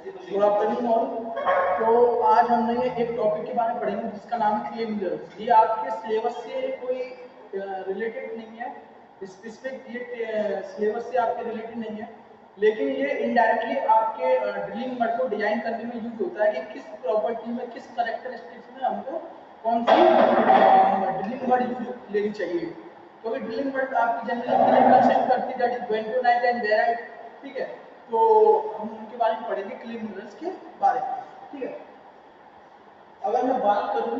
Good afternoon all. तो आज हम लोग एक टॉपिक के बारे में पढ़ेंगे जिसका नाम है क्ले मिनरल्स। ये आपके सिलेबस से कोई रिलेटेड नहीं है, स्पेसिफिक ये सिलेबस से आपके रिलेटेड नहीं है, लेकिन ये इनडायरेक्टली आपके ड्रिलिंग मड को डिजाइन करने में यूज होता है कि किस प्रॉपर्टी में, किस कैरेक्टरिस्टिक्स में हमको कौन सी ड्रिलिंग मड यूज लेनी चाहिए। क्योंकि ड्रिलिंग मड आपकी जनरली कंसिस्ट करती है that is bentonite and barite. ठीक है, तो हम उनके बारे में पढ़ेंगे, क्ले मिनरल्स के बारे में। ठीक है, अगर मैं बात करूं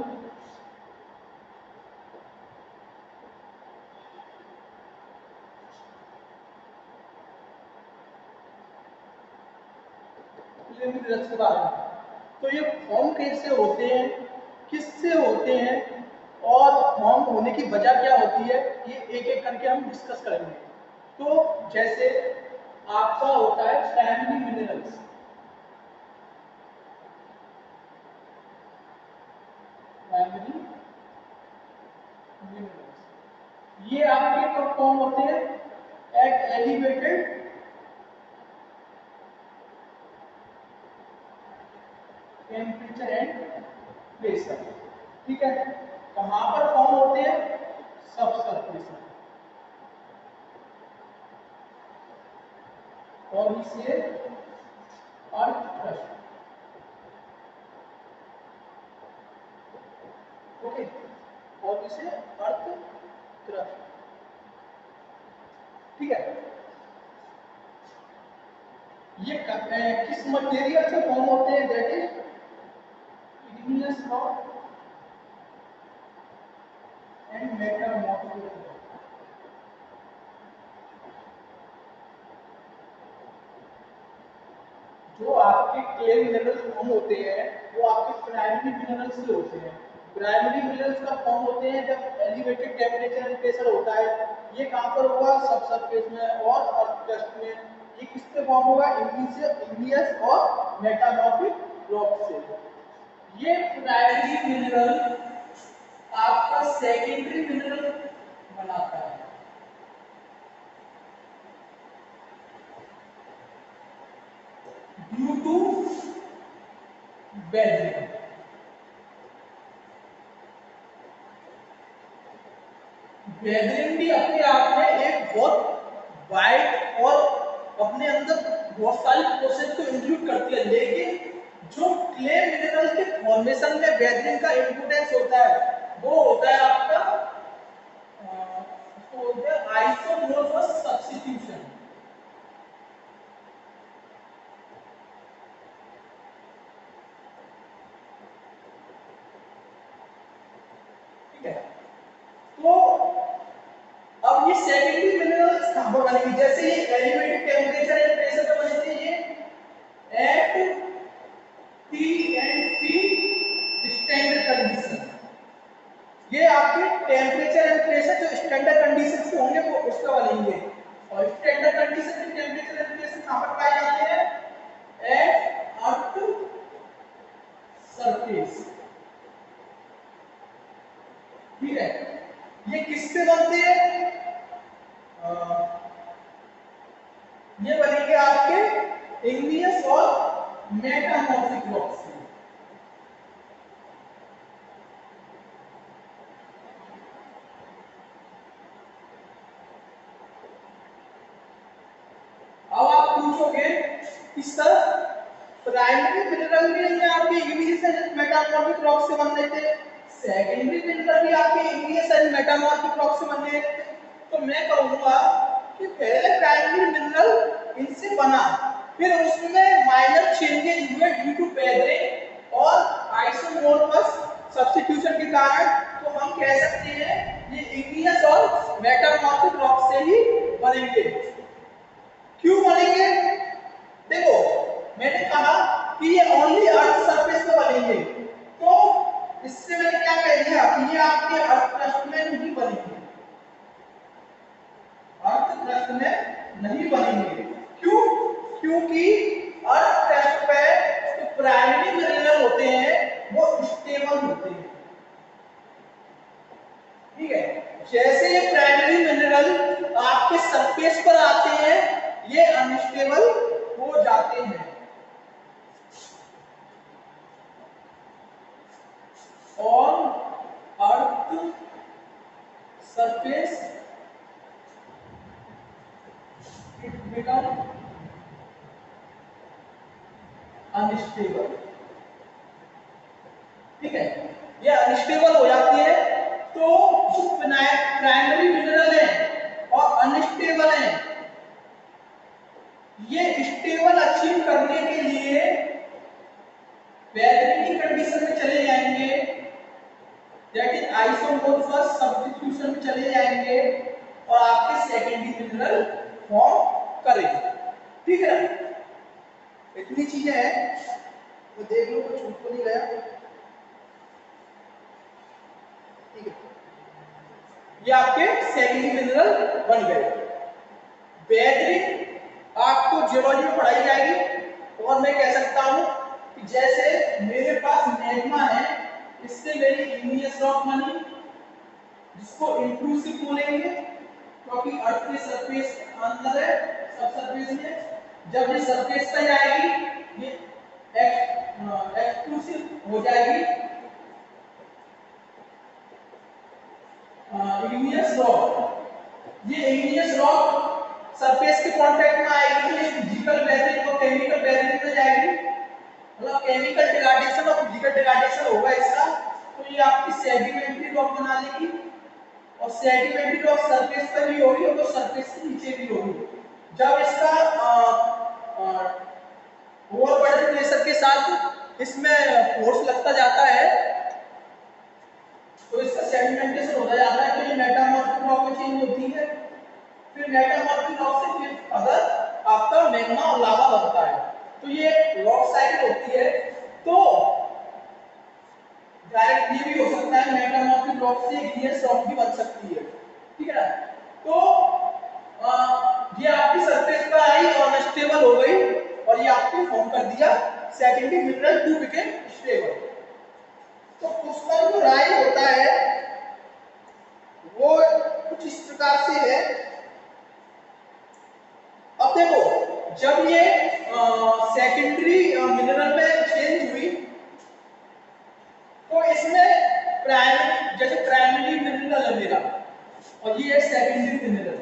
क्ले मिनरल्स के बारे में, तो ये फॉर्म कैसे होते हैं, किससे होते हैं और फॉर्म होने की वजह क्या होती है, ये एक एक करके हम डिस्कस करेंगे। तो जैसे आपका होता है प्राइमरी मिनरल्स। प्राइमरी मिनरल्स ये आपके कब फॉर्म होते हैं? At elevated temperature and pressure. ठीक है, कहां पर फॉर्म होते हैं? सब सरफेस और इसे अर्थ क्रस्ट। ओके, और इसे अर्थ क्रस्ट। ठीक है, ये किस मटेरियल से फॉर्म होते हैं? That is igneous rock and metamorphic. जो आपके क्ले मिनरल्स फॉर्म होते हैं वो आपके प्राइमरी मिनरल्स से होते हैं। प्राइमरी मिनरल्स का फॉर्म होते हैं जब एलिवेटेड टेम्परेचर एंड प्रेशर होता है। ये कहां पर होगा? सब सरफेस में और अर्थ क्रस्ट में। ये किससे फॉर्म होगा? इग्नियस और मेटामॉर्फिक रॉक से। ये प्राइमरी मिनरल आपका सेकेंडरी मिनरल बनाता है। Due to weathering. वेदरिंग भी अपने आप में एक बहुत वाइड और अपने अंदर बहुत सारी प्रोसेस को इंक्लूड करती है, लेकिन जो क्ले मिनरल के फॉर्मेशन में वेदरिंग का इंपोर्टेंस होता है वो होता है आपका आइसोमोर्फस सब्स्टिट्यूशन। ठीक है, तो अब ये सेकेंडरी मिनरल्स कहां पर बनेंगे? जैसे ये एलिवेटेड टेम्परेचर एंड प्रेशर पे बने थे, ये at T and P standard condition. ये आपके टेम्परेचर एंड प्रेशर जो स्टैंडर्ड कंडीशन से होंगे वो उसका बनेंगे। और स्टैंडर्ड कंडीशन में टेम्परेचर एंड प्रेशर कहां पर पाए जाते हैं? At earth surface. ठीक है, ये किससे बनते हैं? ये बनेंगे आपके इग्नियस और मेटामॉर्फिक रॉक से। अब आप पूछोगे कि सर प्राइमरी मिनरल भी नहीं आपके इग्नियस एंड मेटामॉर्फिक रॉक से बन रहे थे, सेकेंडरी मिनरल भी आपके इग्नियस एंड मेटामॉर्फिक रॉक से बन रहे थे, तो मैं कहूंगा कि पहले प्राइमरी मिनरल इनसे बना, फिर उसमें माइनर चेंजेस हुए ड्यू टू वेदरिंग और आइसोमोर्फस सब्स्टिट्यूशन के कारण, तो हम कह सकते हैं ये इग्नियस और मेटामॉर्फिक रॉक से ही बनेंगे। क्यों बनेंगे? देखो, मैंने कहा कि ये ओनली अर्थ सरफेस पे बनेंगे, तो इससे मैंने क्या कह दिया कि ये आपके अर्थ क्रस्ट में नहीं बनेंगे। अर्थ क्रस्ट में नहीं बनेंगे। क्यों? क्योंकि अर्थ क्रस्ट पे जो प्राइमरी मिनरल होते हैं वो स्टेबल होते हैं। ठीक है, जैसे ये प्राइमरी मिनरल आपके सरफेस पर आते हैं ये अनस्टेबल हो जाते हैं। अनस्टेबल, ठीक है, ये अनस्टेबल हो जाती है। तो जो प्राइमरी मिनरल है और अनस्टेबल है, ये स्टेबल अचीव करने के लिए वैलिडिटी कंडीशन में चले जाएंगे, दैट इज आइसोमोर्फस सब्स्टिट्यूशन में चले जाएंगे और आपके सेकेंडरी मिनरल फॉर्म करेंगे, ठीक है ना। इतनी चीजें हैं, वो देख लो कुछ छूट तो नहीं गया, ठीक है। ये आपके सेकेंडरी मिनरल बन गए। बेरिक आपको जियोलॉजी में पढ़ाई जाएगी और मैं कह सकता हूं कि जैसे मेरे पास मैग्मा है, इससे मेरी इग्नियस रॉक बनी, जिसको इंट्रूसिव बोलेंगे क्योंकि अर्थ के सरफेस अंदर है, सब सरफेस में। जब ये सरफेस पे आएगी ये एक्सक्लूसिव हो जाएगी इग्नियस रॉक। ये इग्नियस रॉक सरफेस के कांटेक्ट में आएगी तो ये फिजिकल बेरिंग और केमिकल बेरिंग में जाएगी, मतलब केमिकल डिग्रेडेशन और फिजिकल डिग्रेडेशन होगा इसका। तो ये आपकी सेडिमेंट्री रॉक बना देगी और सेडिमेंट्री रॉक सरफेस पर भी होगी और तो सरफेस के नीचे भी होगी। जब इसका ओवरबर्डन प्रेशर के साथ इसमें फोर्स लगता जाता है तो इसका सेडिमेंटेशन होता जाता है, तो ये मेटामॉर्फिक रॉक में चेंज होती है। फिर मेटामॉर्फिक रॉक से फिर अगर आपका मैग्मा और लावा बनता है तो ये रॉक साइकिल होती है। तो डायरेक्ट ये भी हो सकता है मेटामॉर्फिक रॉक से इग्नियस रॉक भी बन सकती है, ठीक है ना। तो ये आपकी सरफेस पर आई और अनस्टेबल हो गई और ये आपको फॉर्म कर दिया secondary mineral to become stable. तो उसका जो राय होता है वो कुछ इस प्रकार से है। अब देखो, जब ये सेकेंडरी मिनरल में चेंज हुई तो इसमें प्राइमरी, जैसे प्राइमरी मिनरल है मेरा और ये है secondary mineral,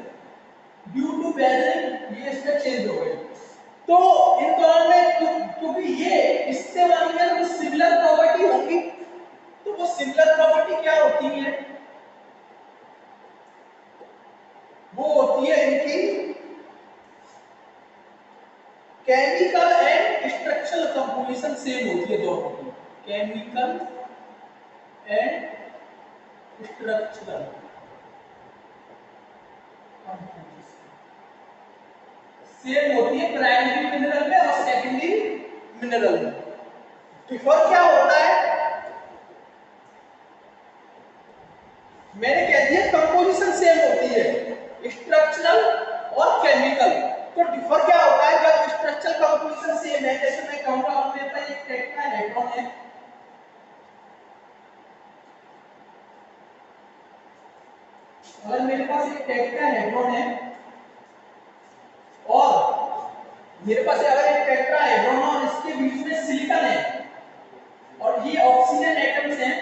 due to bearing ये इसमें चेंज हो गई। तो इन दोनों में क्योंकि ये इससे बनी है तो सिमिलर प्रॉपर्टी होगी, तो वो सिमिलर प्रॉपर्टी क्या होती है, वो होती है इनकी chemical and structural composition same होती है दोनों की, केमिकल एंड स्ट्रक्चरल सेम होती है प्राइमरी मिनरल में और सेकेंडरी मिनरल में। डिफर क्या होता है, मैंने कह दिया कंपोजिशन सेम होती है, स्ट्रक्चरल और केमिकल। तो डिफर क्या होता है, जब स्ट्रक्चरल कंपोजिशन सेम है, जैसे मैं कहूंगा मेरे पास एक टेट्राहेड्रॉन है, अगर मेरे पास एक टेट्राहेड्रॉन है और मेरे पास अगर एक टेट्राहेड्रॉन और इसके बीच में सिलिकॉन है और ये ऑक्सीजन एटम्स हैं,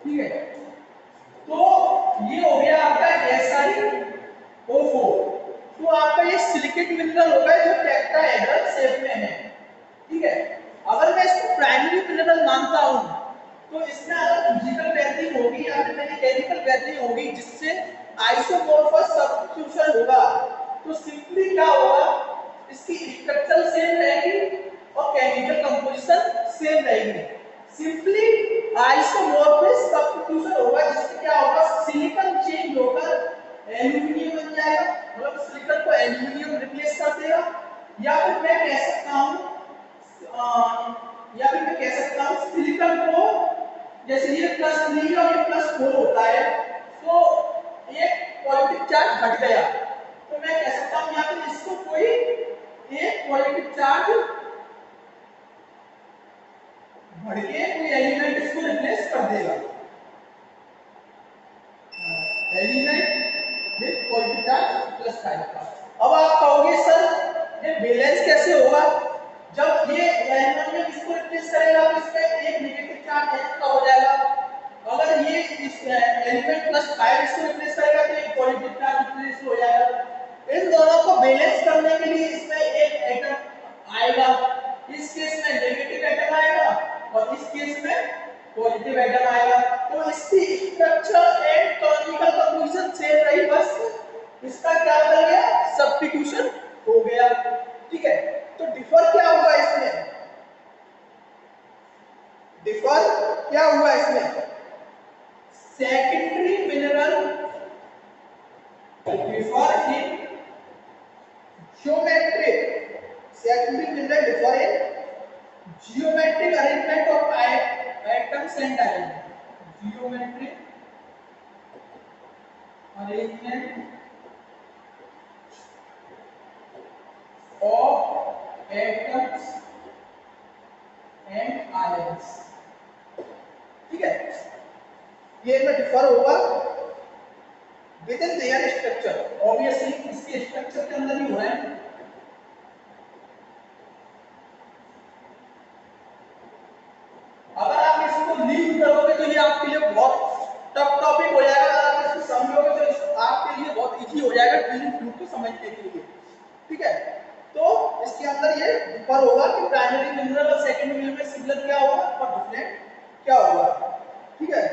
ठीक है, तो ये हो गया आपका SiO4। तो आपका ये सिलिकेट मिनरल होगा जो टेट्राहेड्रल शेप में है, ठीक है। अगर मैं इसको प्राइमरी मिनरल मानता हूं तो इसमें अगर फिजिकल बेरिंग होगी या फिर मेरी केमिकल बेरिंग होगी जिससे आइसोमॉर्फस सब्स्टिट्यूशन होगा, तो सिंपली क्या होगा, इसकी स्ट्रक्चर सेम रहेगी और केमिकल कंपोजिशन सेम रहेगी। सिंपली आइसोमॉर्फस सब्स्टिट्यूशन होगा जिससे क्या होगा, सिलिकॉन चेंज होकर एल्यूमिनियम बन जाएगा, मतलब सिलिकॉन को एल्यूमिनियम रिप्लेस कर देगा। या फिर मैं कह सकता हूं सिलिकॉन को, जैसे ये +3 और ये +4 होता है तो एक पॉजिटिव चार्ज घट गया, तो मैं कह सकता हूं या फिर इसको कोई एक पॉजिटिव चार्ज बढ़ के कोई एलिमेंट इसको रिप्लेस कर देगा, एलिमेंट विद पॉजिटिव चार्ज +5 का। अब आप कहोगे सर ये बैलेंस कैसे होगा, जब ये एलिमेंट इसको रिप्लेस करेगा तो इसका एक नेगेटिव चार्ज एक्स्ट्रा हो जाएगा, अगर ये इस एलिमेंट +5 इसको रिप्लेस करेगा तो एक पॉजिटिव चार्ज रिप्लेस हो जाएगा। इन दोनों को बैलेंस करने के लिए इसमें आएगा, इस केस में नेगेटिव एटम आएगा और इस केस में पॉजिटिव एटम आएगा। तो इसकी structure and chemical composition same रही, बस इसका क्या बदल गया, सब्स्टिट्यूशन हो गया। ठीक है, तो डिफर क्या हुआ इसमें, डिफर क्या हुआ इसमें, secondary mineral differ in geometric, secondary mineral differ in geometric arrangement of atoms and ions, geometric arrangement of atoms and ions। ठीक है, ये में डिफर होगा with in their structure, obviously इसके स्ट्रक्चर के अंदर ही हो रहा है। अगर आप इसको लीव करोगे तो ये आपके लिए बहुत टफ टॉपिक हो जाएगा, अगर आप इसको समझोगे तो आपके लिए बहुत इजी हो जाएगा ट्विनिंग फ्लूइड को समझने के लिए। ठीक है, तो इसके अंदर ये डिफर होगा कि प्राइमरी मिनरल और सेकेंडरी मिनरल में सिमिलर क्या होगा और डिफरेंट क्या होगा। ठीक है,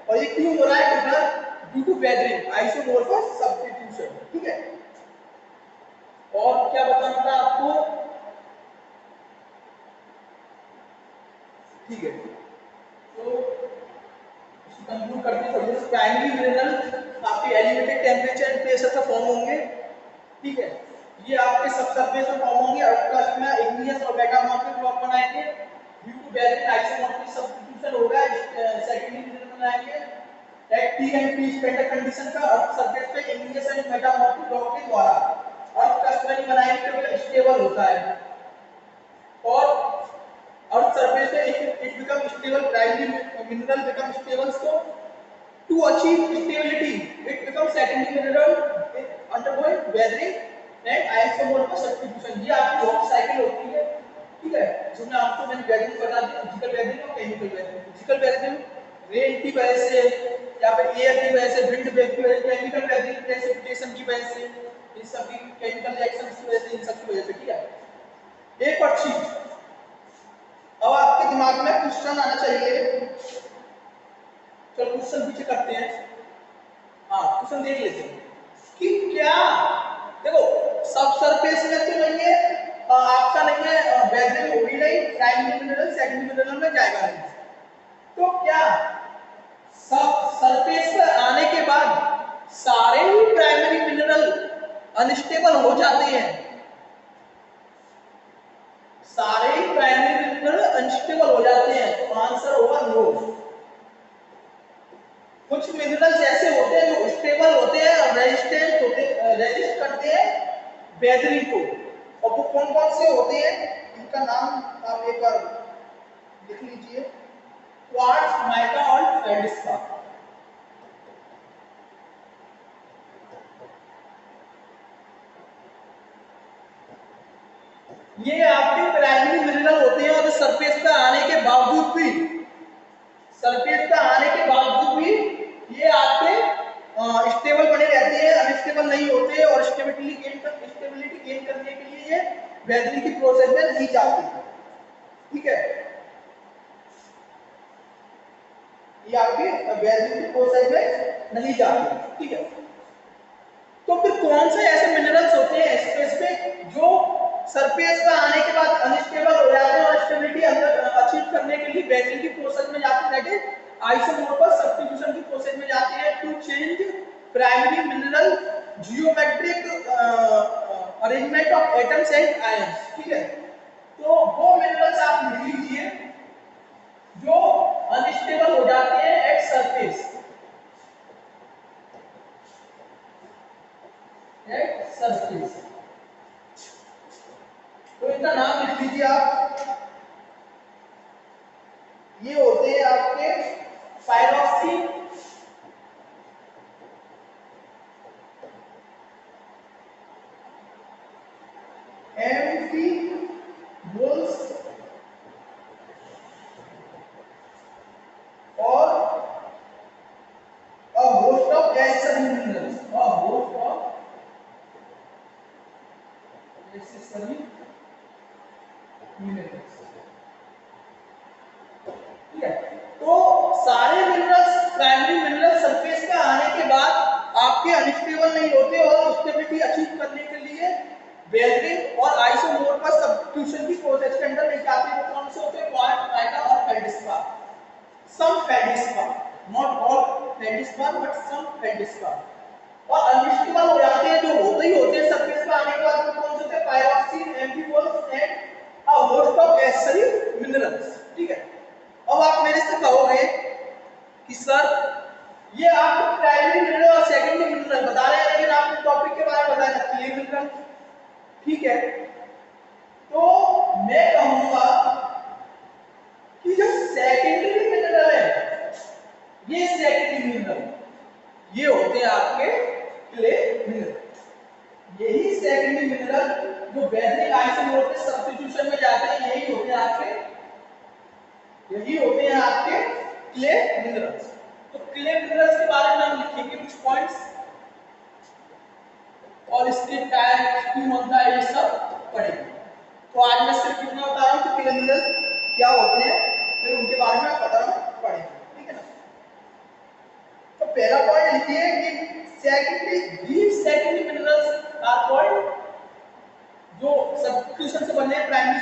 और ये क्यों हो रहा है differ, due to weathering, isomorphous substitution. ठीक है, और क्या बताना था आपको, ठीक है, तो कंक्लूड करते हैं। प्राइमरी मिनरल आपके एलिवेटेड टेंपरेचर एंड प्रेशर पर फॉर्म होंगे। ठीक है, ये आपके सबसरफेस में फॉर्म होंगे, अर्थ में इग्नियस और मेटामॉर्फिक रॉक बनाएंगे, due to variable isomorphic substitution होगा। सेकेंडरी मिनरल बनाएंगे at P and P spectre condition का अर्थ सरफेस पे इग्नियस एंड मेटामॉर्फिक रॉक के द्वारा। अर्थ क्रस्ट में बनाएंगे क्योंकि स्टेबल होता है, और अर्थ सरफेस पे it become stable, primary mineral become stable, so to achieve stability it becomes secondary mineral undergoing weathering and isomorphous substitution। ये आपकी रॉक साइकिल होती है। ठीक है, जिसमें आपको मैंने वेदरिंग बता दी, फिजिकल वेदरिंग और chemical weathering. Physical weathering rain की वजह से या फिर एयर की वजह से, विंड वेव की वजह से, केमिकल वेदरिंग प्रेसिपिटेशन की वजह से, इन सभी केमिकल रिएक्शंस की वजह से, इन सब की वजह से। ठीक है, एक और चीज अब आपके दिमाग में क्वेश्चन आना चाहिए, चलो क्वेश्चन पीछे करते हैं। हाँ, क्वेश्चन देख लेते हैं कि क्या, देखो सब सरफेस में तो नहीं है, आपका नहीं है वेदरिंग होगी नहीं, प्राइमरी मिनरल सेकेंडरी मिनरल में जाएगा नहीं, तो क्या सब सरफेस पर आने के बाद सारे ही प्राइमरी मिनरल अनस्टेबल हो जाते हैं, सारे ही प्राइमरी मिनरल अनस्टेबल हो जाते हैं? तो आंसर होगा नो। कुछ मिनरल्स ऐसे होते हैं जो स्टेबल होते हैं और रेजिस्टेंट होते, रेजिस्ट करते हैं वेदरिंग को, और वो कौन कौन से होते हैं, इनका नाम आप एक बार लिख लीजिए, क्वार्ट्ज, माइका और फेल्डस्पार। ये आपके प्राइमरी मिनरल होते हैं और सरफेस पे आने के बावजूद भी, सरफेस पे आने के बावजूद भी ये आपके स्टेबल बने रहते हैं, अनस्टेबल नहीं होते, और स्टेबिलिटी गेन करने के लिए ये वेदरिंग की प्रोसेस में नहीं जाते। ठीक है, ये आपके वेदरिंग की प्रोसेस में नहीं जाते। ठीक है, तो फिर कौन से ऐसे मिनरल्स होते हैं स्पेस पे जो सरफेस पे आने के बाद अनस्टेबल हो जाते हैं और स्टेबिलिटी अचीव करने के लिए वेदरिंग की प्रोसेस में जाते हैं, दैट इज आइसोमॉर्फस सब्स्टिट्यूशन की प्रोसेस में जाते हैं to change primary mineral geometric arrangement of atoms and ions. ठीक है, तो वो मिनरल्स आप लिख लीजिए जो अनस्टेबल हो जाते हैं एट सरफेस, एट सरफेस। तो इनका नाम लिख लीजिए आप, ये होते हैं आपके पायरोक्सी, एम्फीबोल्स और a host of accessory minerals, a host of accessory minerals. ठीक है, तो सारे मिनरल्स प्राइमरी मिनरल सरफेस पे आने के बाद आपके अनस्टेबल नहीं होते और स्टेबिलिटी अचीव करने के लिए बेरिंग और आइसोमोर्फस सब्स्टिट्यूशन की प्रोसेस के अंदर लेके आते हैं। कौन से होते हैं? क्वार्क, और feldspar, some feldspar, not all feldspar but some feldspar. और अनस्टेबल हो जाते हैं, जो होते ही होते हैं सरफेस पे आने के बाद, तो कौन से होते हैं? Pyroxene, amphiboles and a host of accessory minerals. ठीक है, अब आप मेरे से कहोगे कि सर ये आप प्राइमरी मिनरल और सेकेंडरी मिनरल बता रहे हैं, लेकिन आपने टॉपिक के बारे में बताया क्ले मिनरल। ठीक है, तो मैं कहूंगा कि जो सेकेंडरी मिनरल है, ये सेकेंडरी मिनरल ये होते हैं आपके क्ले मिनरल। यही सेकेंडरी मिनरल जो बेसिक आइसोमोर्फिक सब्स्टिट्यूशन में जाते हैं, यही होते हैं आपके क्ले मिनरल्स। तो क्ले मिनरल्स के बारे में हम लिखेंगे कुछ पॉइंट्स, और इसके टाइप क्यों होता है ये सब पढ़ेंगे। तो आज मैं सिर्फ इतना बता रहा हूँ कि क्ले मिनरल क्या होते हैं, फिर उनके बारे में पता पढ़ेंगे। ठीक है ना, तो पहला पॉइंट लिखिए कि सेकेंडरी मिनरल्स आर कॉल्ड, जो सब्स्टिट्यूशन से बने हैं प्राइमरी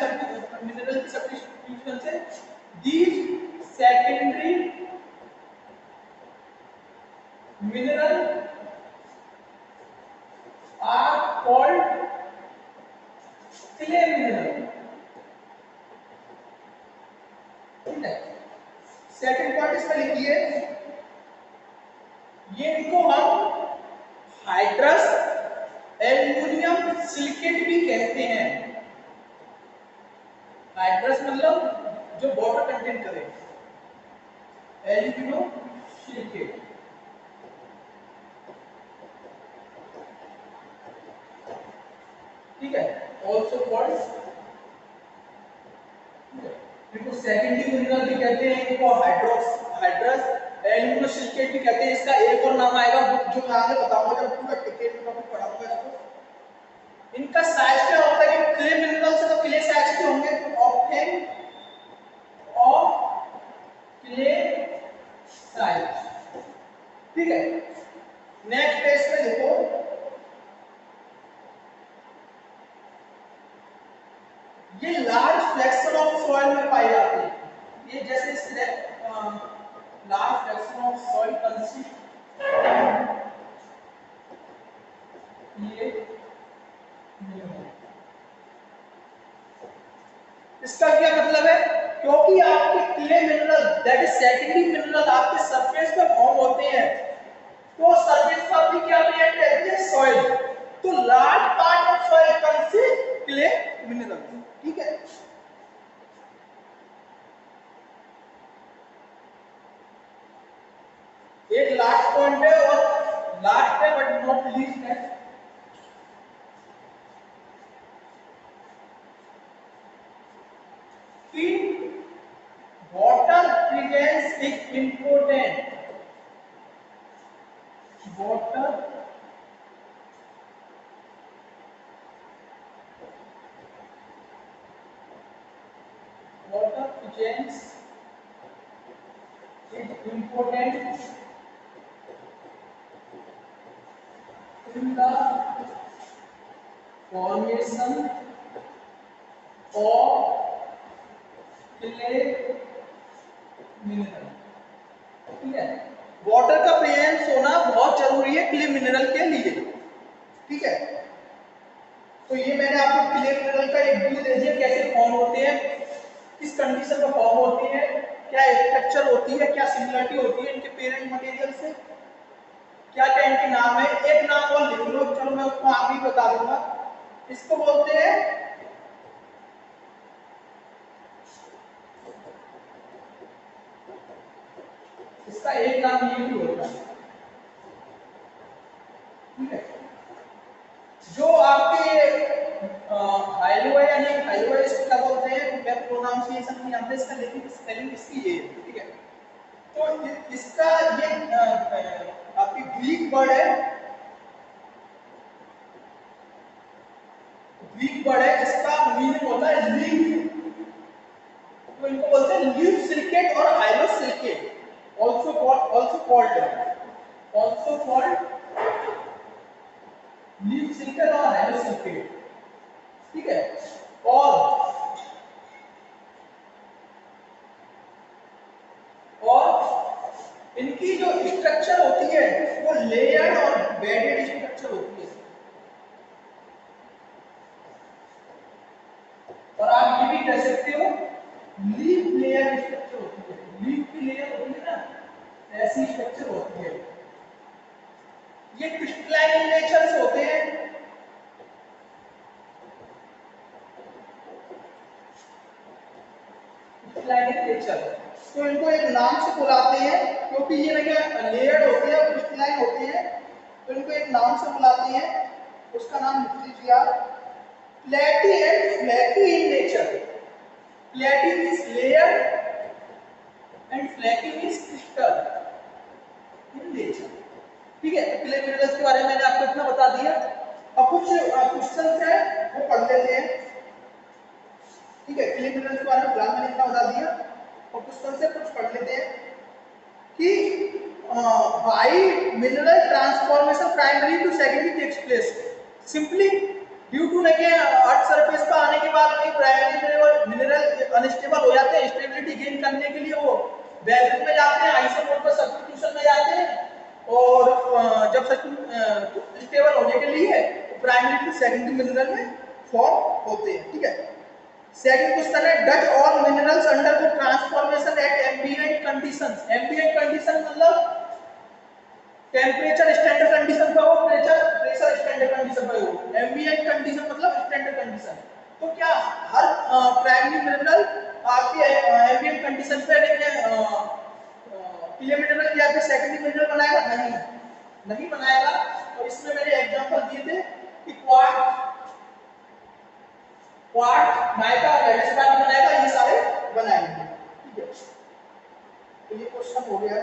मिनरल की सब्स्टिट्यूशन से, these secondary mineral are called clay mineral. ठीक है, सेकंड पॉइंट इसमें लिखिए, ये इनको हम हाइड्रस एल्युमिनियम सिलिकेट भी कहते हैं। हाइड्रस मतलब जो वाटर कंटेन करे, एल्युमिनियम सिलिकेट। ठीक है, ऑल्सो कॉल्ड, इनको सेकेंडरी मिनरल भी कहते हैं, इनको हाइड्रस एल्युमिनियम सिलिकेट भी कहते हैं। इसका एक और नाम आएगा जो मैं आगे बताऊंगा जब पूरा टिकेट में पढ़ाऊंगा इसको। इनका साइज क्या होता है कि क्ले मिनरल से तो क्ले साइज के होंगे, ऑक्टेन ऑफ क्ले साइज। ठीक है, नेक्स्ट पेज पे देखो, ये लार्ज फ्रैक्शन ऑफ सॉइल में पाई जाती है। ये जैसे large fraction of soil consist, ये इसका क्या मतलब है? क्योंकि आपके clay mineral that is secondary mineral आपके सरफेस पे फॉर्म होते हैं, तो सरफेस पर भी क्या रिएक्ट करती है? सॉइल। तो large part of soil consist clay mineral. ठीक है, एक लास्ट पॉइंट है, और लास्ट है बट नॉट लीस्ट है, कि water presence is important. Water presence is important in the formation of clay mineral। ठीक है, वाटर का प्रेजेंस होना बहुत जरूरी है क्ले मिनरल के लिए। ठीक है, तो ये मैंने आपको क्ले मिनरल का एक व्यू दे दिया, कैसे फॉर्म होते हैं, किस कंडीशन में फॉर्म होती है, क्या स्ट्रक्चर होती है, क्या सिमिलरिटी होती है इनके पेरेंट मटेरियल से, क्या क्या इनके नाम है। एक नाम और लिख लो, चलो मैं उसको आगे ही बता दूंगा। इसको बोलते हैं इसका एक नाम ये भी होता है। ठीक है, जो आपके हाइलो है या नहीं हाइलो है, इसको क्या बोलते हैं, मैं प्रोनाउंसिएशन नहीं जानते इसका, लेकिन स्पेलिंग इसकी ये है। ठीक है, तो इसका ये आपकी ग्रीक वर्ड है, ग्रीक वर्ड है, इसका मीनिंग होता है लिंक। तो इनको बोलते हैं लीफ सिलिकेट और हाइलोसिलिकेट, ऑल्सो कॉल्ड लीफ सिलिकेट और हाइलोसिलिकेट, ठीक है। और इनकी जो स्ट्रक्चर होती है वो लेयर्ड और बेडेड स्ट्रक्चर होती है। और आप ये भी कह सकते हो लीफ लेयर स्ट्रक्चर होती है, लीफ की लेयर होती है ना, ऐसी स्ट्रक्चर होती है। ये क्रिस्टलाइन नेचर से होते हैं। क्रिस्टलाइन नेचर, तो इनको एक नाम से बुलाते हैं क्योंकि ये ना क्या लेयर्ड होते हैं और क्रिस्टलाइन होते हैं, तो इनको एक नाम से बुलाते हैं, उसका नाम लिख लीजिए आप, प्लेटी एंड फ्लैकी इन नेचर। प्लेटी means layer and flaky means crystal in nature, ठीक है। तो क्ले मिनरल्स के बारे में मैंने आपको इतना बता दिया। अब कुछ क्वेश्चंस हैं वो पढ़ लेते हैं, ठीक है। क्ले मिनरल्स के बारे में फिलहाल मैंने इतना बता दिया और क्वेश्चन से कुछ पढ़ लेते हैं कि why mineral transformation primary to secondary takes place simply due to नहीं अर्थ सरफेस पर आने के बाद नहीं प्राइमरी मिनरल अनस्टेबल हो जाते हैं, स्टेबिलिटी गेन करने के लिए वो वैल्यू में जाते हैं, आइसोटोप पर सब्स्टिट्यूशन में जाते हैं, और जब स्टेबल होने के लिए प्राइमरी टू सेकेंडरी मिनरल में फॉर्म होते हैं, ठीक है। सेकंड क्वेश्चन है does all minerals undergo transformation at ambient conditions. Ambient condition मतलब टेम्परेचर स्टैंडर्ड कंडीशन पे हो, प्रेशर स्टैंडर्ड कंडीशन पे हो। एम्बिएंट कंडीशन मतलब स्टैंडर्ड कंडीशन। तो क्या हर प्राइमरी मिनरल आपके एम्बिएंट कंडीशन पे क्ले मिनरल या फिर सेकेंडरी मिनरल बनाएगा? नहीं बनाएगा। और इसमें मैंने एग्जांपल दिए थे कि क्वार्ट्ज माइका फेल्डस्पार बनाएगा, ये सारे बनाएंगे, ठीक है। तो ये क्वेश्चन हो गया।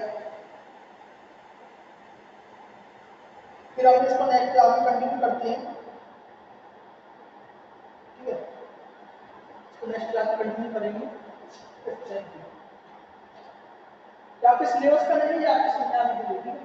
फिर हम इसको नेक्स्ट क्लास में कंटिन्यू करते हैं, ठीक है। इसको नेक्स्ट क्लास में कंटिन्यू करेंगे। Thank you. क्या आपके सिलेबस का नहीं है, आपके समझाने के लिए, ठीक है।